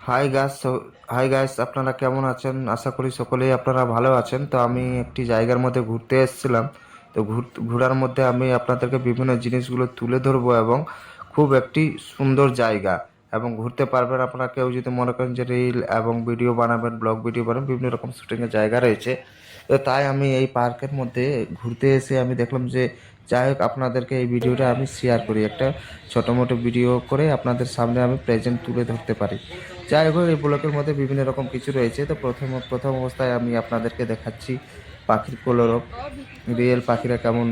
Hi guys hi guys, আপনারা কেমন আছেন? আশা করি সকলেই আপনারা ভালো আছেন। তো আমি একটি জায়গার মধ্যে ঘুরতে এসেছিলাম। তো ঘোরার মধ্যে আমি আপনাদেরকে বিভিন্ন জিনিসগুলো তুলে ধরবো এবং খুব একটি সুন্দর জায়গা এবং ঘুরতে পারবেন আপনারা। কেউ যদি মনে করেন যে রিল এবং ভিডিও বানাবেন, ব্লগ ভিডিও বানাবেন, বিভিন্ন রকম শুটিংয়ের জায়গা রয়েছে। তো তাই আমি এই পার্কের মধ্যে ঘুরতে এসে আমি দেখলাম যে যাই হোক আপনাদেরকে এই ভিডিওটা আমি শেয়ার করি, একটা ছোটো মোটো ভিডিও করে আপনাদের সামনে আমি প্রেজেন্ট তুলে ধরতে পারি। যাই হোক, এই ব্লকের মধ্যে বিভিন্ন রকম কিছু রয়েছে। তো প্রথম অবস্থায় আমি আপনাদেরকে দেখাচ্ছি পাখির কলরব। রিয়েল পাখিরা কেমন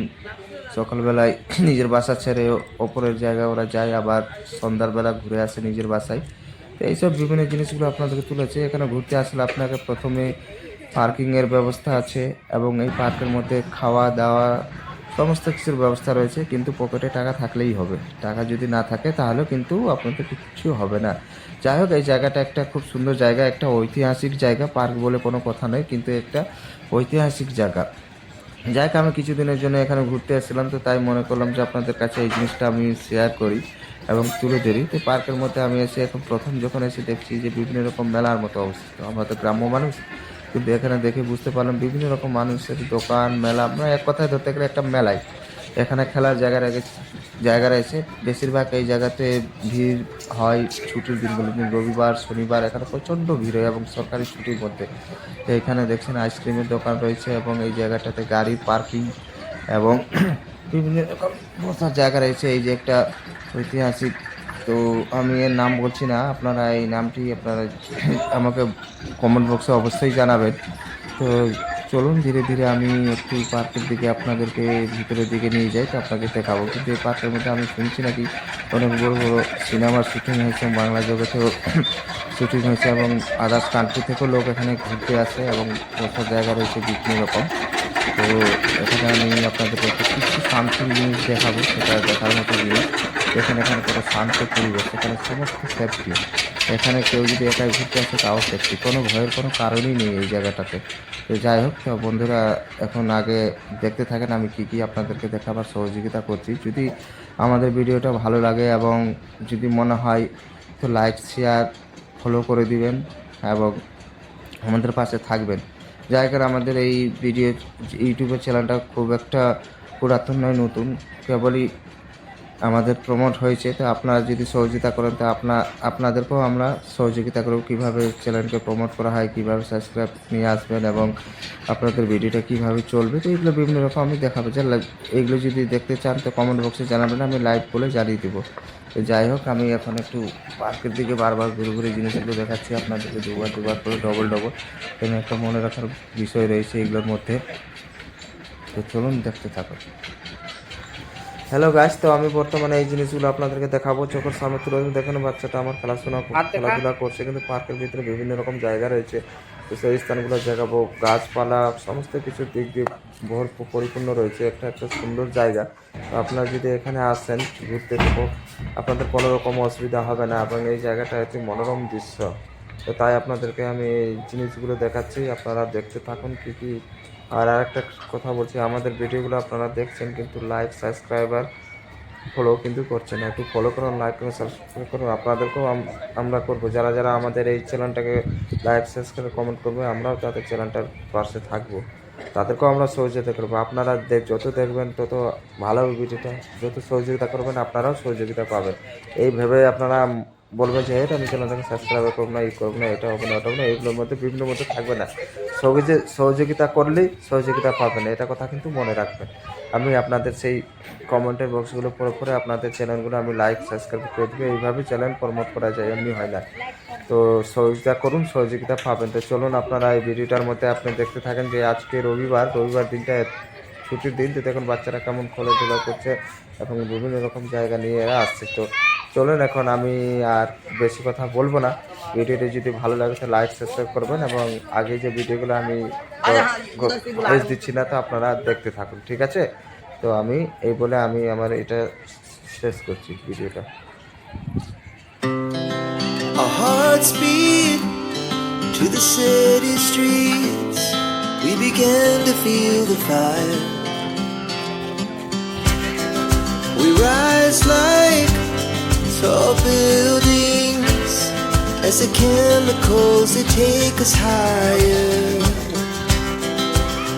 সকালবেলায় নিজের বাসা ছেড়ে ওপরের জায়গায় ওরা যায়, আবার সন্ধ্যাবেলা ঘুরে আসে নিজের বাসায়। তো এইসব বিভিন্ন জিনিসগুলো আপনাদেরকে তুলেছে। এখানে ঘুরতে আসলে আপনাকে প্রথমে পার্কিংয়ের ব্যবস্থা আছে এবং এই পার্কের মধ্যে খাওয়া দাওয়া সমস্ত কিছুর ব্যবস্থা রয়েছে, কিন্তু পকেটে টাকা থাকলেই হবে। টাকা যদি না থাকে তাহলেও কিন্তু আপনাদের কিচ্ছু হবে না। যাই হোক, এই জায়গাটা একটা খুব সুন্দর জায়গা, একটা ঐতিহাসিক জায়গা। পার্ক বলে কোনো কথা নেই, কিন্তু একটা ঐতিহাসিক জায়গা। যাই হোক, আমি কিছুদিনের জন্য এখানে ঘুরতে এসেছিলাম, তো তাই মনে করলাম যে আপনাদের কাছে এই জিনিসটা আমি শেয়ার করি এবং তুলে ধরি। তো পার্কের মধ্যে আমি এসে এখন প্রথম যখন এসে দেখছি যে বিভিন্ন রকম মেলার মতো অবস্থিত। আমরা তো গ্রাম্য মানুষ, কিন্তু এখানে দেখে বুঝতে পারলাম বিভিন্ন রকম মানুষের দোকান, মেলা, আমরা এক কথায় ধরতে গেলে একটা মেলাই। এখানে খেলার জায়গা রয়েছে। বেশিরভাগ এই জায়গাতে ভিড় হয় ছুটির দিনগুলো, দিন রবিবার শনিবার এখানে প্রচণ্ড ভিড় হয় এবং সরকারি ছুটির মধ্যে। তো এখানে দেখছেন আইসক্রিমের দোকান রয়েছে এবং এই জায়গাটাতে গাড়ি পার্কিং এবং বিভিন্ন রকম বসার জায়গা রয়েছে। এই যে একটা ঐতিহাসিক, তো আমি এর নাম বলছি না, আপনারা এই নামটি আপনারা আমাকে কমেন্ট বক্সে অবশ্যই জানাবেন। তো চলুন ধীরে ধীরে আমি একটু পার্কের দিকে আপনাদেরকে ভিতরের দিকে নিয়ে যাই, তো আপনাকে দেখাবো। কিন্তু এই পার্কের মধ্যে আমি শুনছি নাকি অনেক বড় বড় সিনেমার শুটিং হয়েছে, বাংলা জগতেও শুটিং হয়েছে এবং আদার্স কান্ট্রি থেকেও লোক এখানে ঘুরতে আসে এবং বসার জায়গা রয়েছে বিভিন্ন রকম। তো এখানে আমি আপনাদেরকে একটা কিছু শান্তির জিনিস দেখাবো, সেটা দেখার মতো জিনিস। এখানে কোনো শান্ত পরিবেশ, এখানে সমস্ত সেফটি। এখানে কেউ যদি একাই ঘুরতে আসে তাও সেফটি, কোনো ভয়ের কোনো কারণই নেই এই জায়গাটাতে। তো যাই হোক, তো বন্ধুরা এখন আগে দেখতে থাকেন আমি কি আপনাদেরকে দেখাবার সহযোগিতা করছি। যদি আমাদের ভিডিওটা ভালো লাগে এবং যদি মনে হয় তো লাইক শেয়ার ফলো করে দিবেন এবং আমাদের পাশে থাকবেন। যাই হোক, আমাদের এই ইউটিউবের চ্যানেলটা খুব একটা পুরাতন নয়, নতুন, কেবলই আমাদের প্রমোট হয়েছে। তো আপনারা যদি সহযোগিতা করেন তো আপনাদেরকেও আমরা সহযোগিতা করব, কীভাবে চ্যানেলকে প্রমোট করা হয়, কীভাবে সাবস্ক্রাইব নিয়ে আসবেন এবং আপনাদের ভিডিওটা কীভাবে চলবে। তো এগুলো বিভিন্ন রকম আমি দেখাবো। যে এইগুলো যদি দেখতে চান তো কমেন্ট বক্সে জানাবেন, আমি লাইভ বলে জানিয়ে দেবো। তো যাই হোক, আমি এখন একটু পার্কের দিকে বারবার ঘুরে ঘুরে জিনিসগুলো দেখাচ্ছি আপনাদেরকে, দুবার করে ডবল এবং একটা মনে রাখার বিষয় রয়েছে এগুলোর মধ্যে। তো চলুন দেখতে থাকুন। হ্যালো গাইস, তো আমি বর্তমানে এই জিনিসগুলো আপনাদেরকে দেখাবো। চোখের সামনে তুলে দেখেন বাচ্চাটা আমার খেলাধুলা করছে, কিন্তু পার্কের ভিতরে বিভিন্ন রকম জায়গা রয়েছে। তো সেই স্থানগুলো দেখাবো, গাছপালা সমস্ত কিছুর দিক দিয়ে পরিপূর্ণ রয়েছে। একটা সুন্দর জায়গা। তো আপনারা যদি এখানে আসেন ঘুরতে, তো আপনাদের কোনো রকম অসুবিধা হবে না এবং এই জায়গাটা একটি মনোরম দৃশ্য। তো তাই আপনাদেরকে আমি এই জিনিসগুলো দেখাচ্ছি, আপনারা দেখতে থাকুন কী। আর আরেকটা কথা বলছি, আমাদের ভিডিওগুলো আপনারা দেখছেন কিন্তু লাইক সাবস্ক্রাইবার ফলো কিন্তু করছেন না। একটু ফলো করুন, লাইক করুন, সাবস্ক্রাইব করুন। আপনাদেরকেও আমরা করবো, যারা আমাদের এই চ্যানেলটাকে লাইক সাবস্ক্রাইব কমেন্ট করবে, আমরাও তাদের চ্যানেলটার পাশে থাকবো, তাদেরকেও আমরা সহযোগিতা করবো। আপনারা যত দেখবেন তত ভালো ভিডিওটা, যত সহযোগিতা করবেন আপনারাও সহযোগিতা পাবেন। এই ভেবে আপনারা বলবেন যে এটা আমি চ্যানেলটাকে সাবস্ক্রাইব করবো না, করবো না, এটা হবে না, ওটা হবে না, এইগুলোর মধ্যে বিভিন্ন মধ্যে থাকবে না। সহযোগিতা করলেই সহযোগিতা পাবেন, এটা কথা কিন্তু মনে রাখবেন। আমি আপনাদের সেই কমেন্টের বক্সগুলো পরে আপনাদের চ্যানেলগুলো আমি লাইক সাবস্ক্রাইব করে দেবো। এইভাবে চ্যানেল প্রমোট করা যায়, এমনি হয় না। তো সহযোগিতা করুন, সহযোগিতা পাবেন। তো চলুন আপনারা এই ভিডিওটার মধ্যে আপনি দেখতে থাকেন যে আজকে রবিবার দিনটা ছুটির দিন। তো দেখুন বাচ্চারা কেমন খেলাধুলা করছে এবং বিভিন্ন রকম জায়গা নিয়ে এরা আসছে। তো চলুন এখন আমি আর বেশি কথা বলবো না। ভিডিওটি যদি ভালো লাগে তো লাইক সাবস্ক্রাইব করবেন এবং আগে যে ভিডিওগুলো আমি ভয়েস দিচ্ছি না, তো আপনারা দেখতে থাকুন, ঠিক আছে? তো আমি এই বলে আমি আমার এটা শেষ করছি ভিডিওটা। Our hearts beat to the city streets. We began to feel the fire. We rise like tall buildings as the chemicals they take us higher.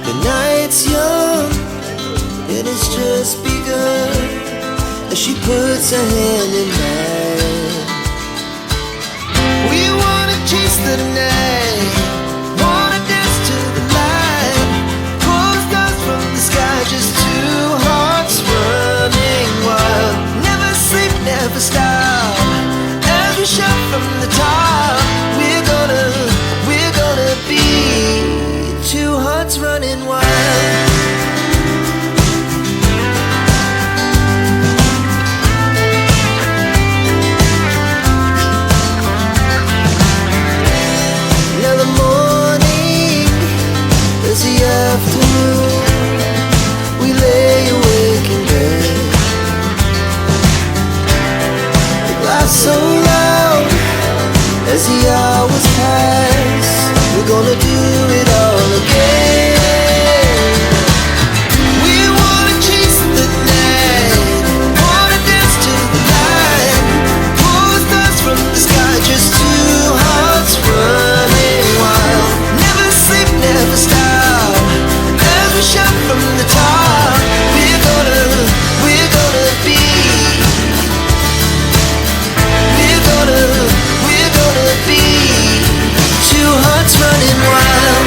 The night's young and it's just begun as she puts her hand in mine. We wanna chase the night, wanna dance to the light, pull the stars from the sky, just two hearts running wild. Never sleep, never stop, as we shout from the top. We're gonna be two hearts running wild. Now the morning is the afternoon. We lay awake in bed. The glass so loud as the hours pass. We're gonna do it all again. We wanna chase the night, wanna dance to the light, pull the stars from the sky, just two hearts running wild. Never sleep, never stop, as we shout from the top. We're gonna be. We're gonna be two hearts running wild.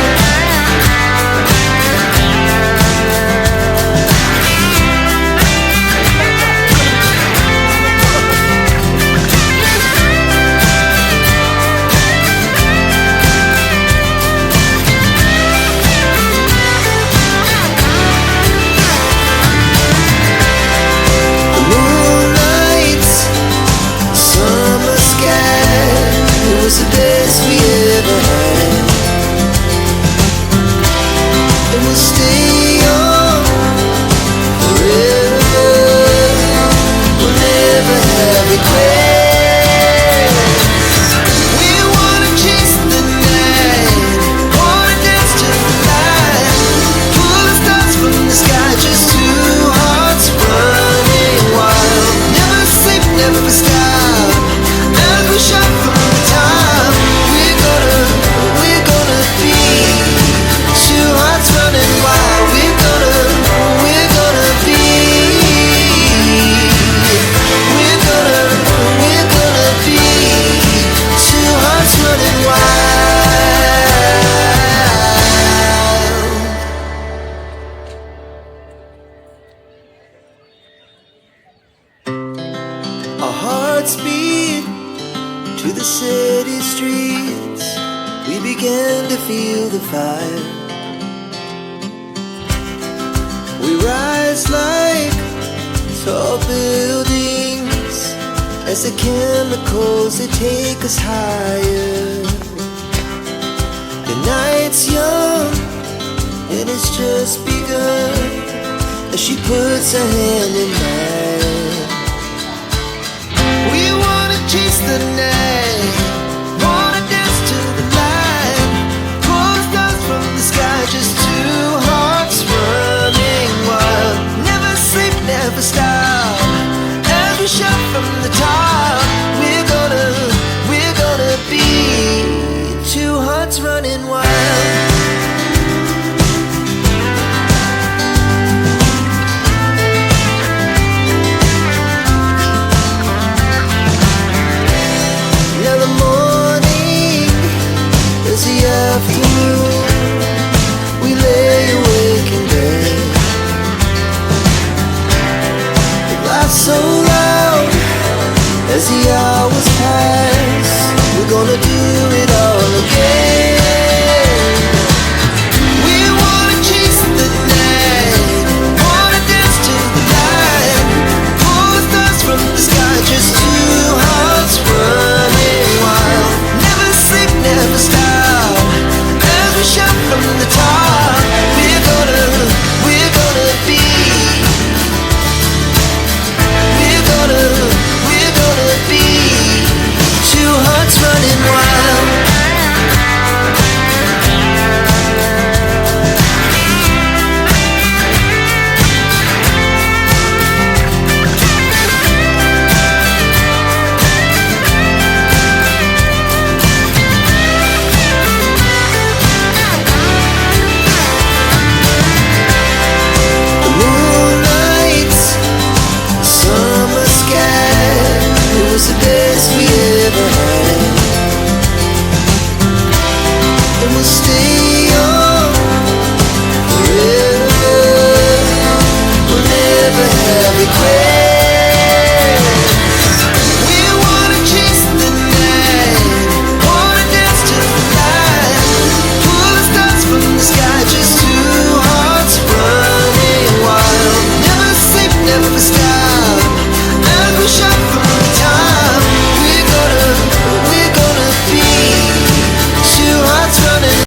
The moonlight, summer sky, it was the best we ever had. And we'll stay young forever. We'll never have regrets. We wanna chase the night, wanna dance to the light, pull the stars from the sky, just two hearts running wild. Never sleep, never stop, as we shout from the top. We're gonna be two hearts running wild. We're gonna be. We're gonna be two hearts running wild. Our hearts beat to the city streets. We began to feel the fire. We rise like tall buildings as the chemicals they take us higher. The night's young and it's just begun as she puts her hand in mine. We wanna chase the night, wanna dance to the light, pull the stars from the sky, just two hearts running wild. Never sleep, never stop, as we shout from the top. We're gonna be two hearts running wild. Now the morning is the afternoon. We lay awake in bed. The glass so loud as the hours pass. We're gonna do it all again. We wanna chase the night, wanna dance to the light, pull the stars from the sky, just two hearts running wild. Never sleep, never stop, as we shout from the top. We're gonna be. We're gonna be two hearts running wild.